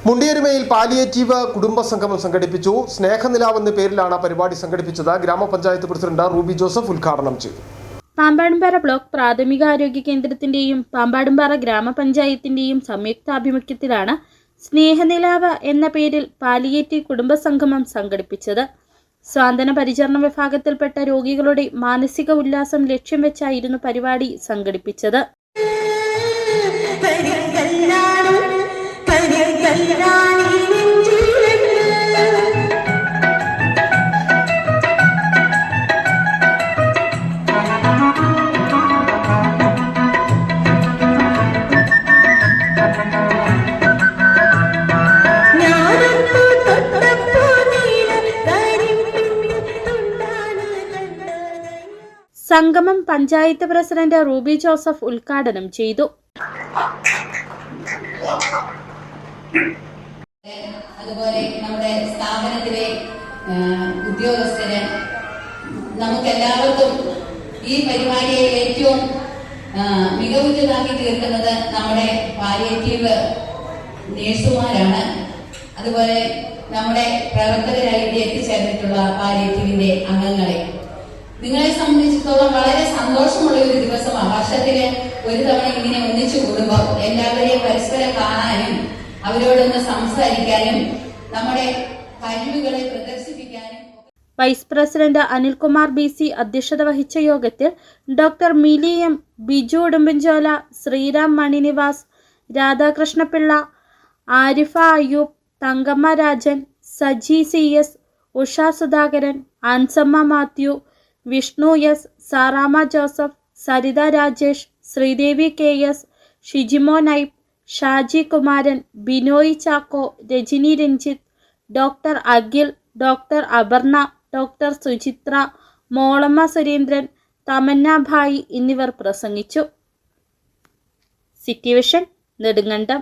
മുണ്ടിയരുമയിൽ palliative കുടുംബ സംഗമം സംഘടിപ്പിച്ചു. സ്നേഹനിലാവ് എന്ന പേരിലാണ് പരിപാടി സംഘടിപ്പിച്ചത്. ഗ്രാമപഞ്ചായത്ത് പ്രസിഡന്റ് റൂബി ജോസഫ് ഉദ്ഘാടനം ചെയ്തു. പാമ്പാടുംപാറ ബ്ലോക്ക് പ്രാഥമികാരോഗ്യ കേന്ദ്രത്തിന്റെയും പാമ്പാടുംപാറ ഗ്രാമപഞ്ചായത്തിന്റെയും സംയുക്താഭിമുഖ്യത്തിലാണ് സ്നേഹനിലാവ് എന്ന പേരിൽ പാലിയേറ്റീവ് കുടുംബ സംഗമം സംഘടിപ്പിച്ചത്. സ്വാന്തന പരിചരണ വിഭാഗത്തിൽപ്പെട്ട രോഗികളുടെ മാനസിക ഉല്ലാസം ലക്ഷ്യം വെച്ചായിരുന്നു പരിപാടി സംഘടിപ്പിച്ചത്. സംഗമം പഞ്ചായത്ത് പ്രസിഡന്റ് റൂബി ജോസഫ് ഉദ്ഘാടനം ചെയ്തു. അതുപോലെ നമ്മുടെ സ്ഥാപനത്തിലെ ഉദ്യോഗസ്ഥര് നമുക്കെല്ലാവർക്കും ഈ പരിപാടിയെ ഏറ്റവും മികവുറ്റതാക്കി തീർക്കുന്നത് നമ്മുടെ പാലിയേറ്റീവ് നേഴ്സുമാരാണ്. അതുപോലെ നമ്മുടെ പ്രവർത്തകരായിട്ട് എത്തിച്ചേർന്നിട്ടുള്ള പാലിയേറ്റീവിന്റെ അംഗങ്ങളെ നിങ്ങളെ സംബന്ധിച്ചിടത്തോളം വളരെ സന്തോഷമുള്ള ഒരു ദിവസമാണ്. വർഷത്തില് ഒരു തവണ ഇങ്ങനെ ഒന്നിച്ചു കൂടുമ്പോൾ എല്ലാവരെയും പരസ്പരം കാണാനും അവരോടൊന്ന് സംസാരിക്കാനും നമ്മുടെ കഴിവുകളെ പ്രദർശിപ്പിക്കാനും. വൈസ് പ്രസിഡന്റ് അനിൽകുമാർ BC അധ്യക്ഷത വഹിച്ച യോഗത്തിൽ doctor Mili M, Biju Udumbanchola, Sreeram Maninivas, Radhakrishnapillai, Arifa Ayyub, Thankamma Rajan, Saji CS, Usha Sudhakaran, Ancemma Mathew, Vishnu S, Sarama Joseph, Saritha Rajesh, Sreedevi KS, Shijimo Naib, Shaji Kumaran, Binoy Chacko, Rajani Ranjith, doctor Akhil, doctor Aparna, doctor Suchithra, Molamma Surendran, Thamanna Bhai എന്നിവർ പ്രസംഗിച്ചു. City vision, Nedumkandam.